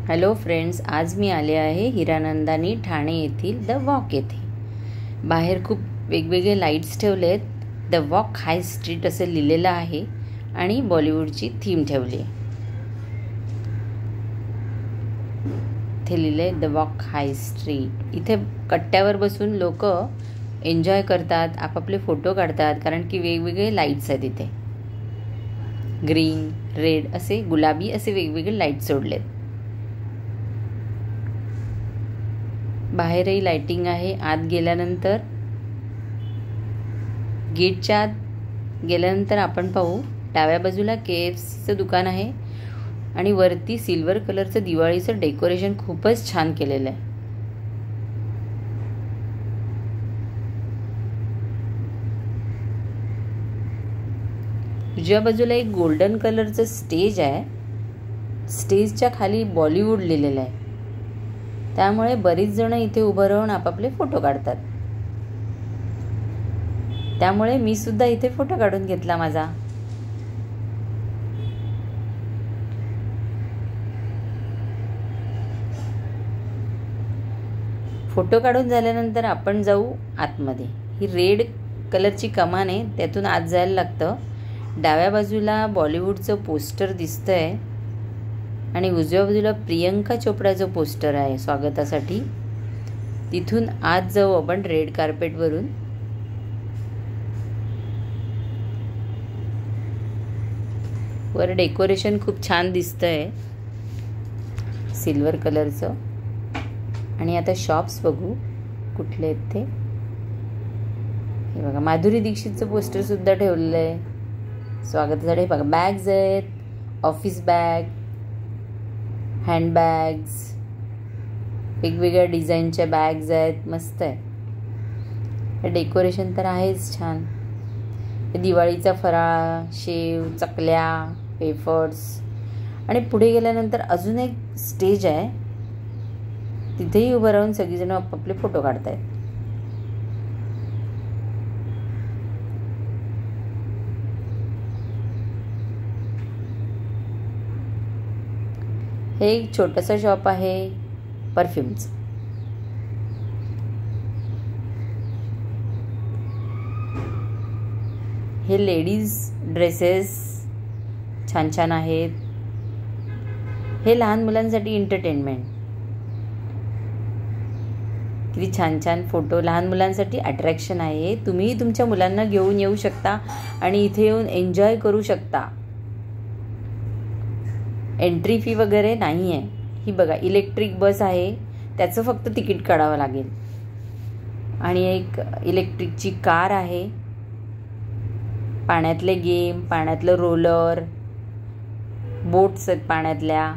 Hello friends, आज मी आले आहे हिरानंदानी ठाणे येथील द वॉक येथे। बाहेर खूप वेगवेगळे लाईट्स ठेवले आहेत। द वॉक हाय स्ट्रीट असं लिहिलेलं आहे आणि बॉलिवूडची थीम ठेवली आहे। इथे लिहिले द वॉक हाय स्ट्रीट। इथे कट्ट्यावर बसून लोक एन्जॉय करतात, आपापले फोटो काढतात, कारण की वेगवेगळे लाईट्स आहेत इथे। ग्रीन, रेड असे गुलाबी असे वेगवेगळे लाईट सोडलेत। बाहेरही लाइटिंग आहे। आत गेल्यानंतर गेटच्या आत गेल्यानंतर आपण पाहू डाव्या बाजूला KFCचं दुकान आहे आणि वरती सिल्वर कलरचं दिवाळीचं डेकोरेशन खूपच छान केलेलं आहे। उजव्या बाजूला एक गोल्डन कलरचं स्टेज आहे। स्टेजच्या खाली बॉलिवूड लिहिलेलं आहे, त्यामुळे बरीच जण इथे उभं राहून आपापले फोटो काढतात। त्यामुळे मी सुद्धा इथे फोटो काढून घेतला माझा। फोटो काढून झाल्यानंतर आपण जाऊ आतमध्ये। ही रेड कलरची कमान आहे, त्यातून आत जायला लागतं। डाव्या बाजूला बॉलिवूडचं पोस्टर दिसतंय आणि उजव्या बाजूला प्रियंका चोपडाचं पोस्टर आहे स्वागतासाठी। तिथून आत जाऊ आपण रेड कार्पेटवरून। वर डेकोरेशन खूप छान दिसतंय सिल्वर कलरचं। आणि आता शॉप्स बघू कुठले आहेत ते। हे बघा, माधुरी दीक्षितचं पोस्टर सुद्धा ठेवलेलं आहे स्वागतासाठी। बघा, बॅग्स आहेत, ऑफिस बॅग, हँडबॅग्स, वेगवेगळ्या डिझाईनच्या बॅग्स आहेत, मस्त आहे। डेकोरेशन तर आहेच छान। दिवाळीचा फराळ, शेव, चकल्या, वेफर्स। आणि पुढे गेल्यानंतर अजून एक स्टेज आहे, तिथेही उभं राहून सगळीजण आपापले फोटो काढतायत। हे एक छोटंसं शॉप आहे परफ्यूमचं। हे लेडीज ड्रेसेस छान छान आहेत। हे लहान मुलांसाठी एंटरटेनमेंट। किती छान छान फोटो, लहान मुलांसाठी अट्रॅक्शन आहे। तुम्ही तुमच्या मुलांना घेऊन येऊ शकता आणि इथे येऊन एन्जॉय करू शकता। एंट्री फी वगैरे नाही आहे। ही बघा, इलेक्ट्रिक बस आहे, त्याचं फक्त तिकीट काढावं लागेल। आणि एक इलेक्ट्रिकची कार आहे। पाण्यातले गेम, पाण्यातलं रोलर, बोट्स आहेत पाण्यातल्या।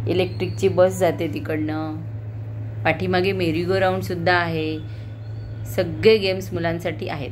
इलेक्ट्रिकची बस जाते तिकडनं। पाठीमागे मेरी गो राऊंड सुद्धा आहे। सगळे गेम्स मुलांसाठी आहेत।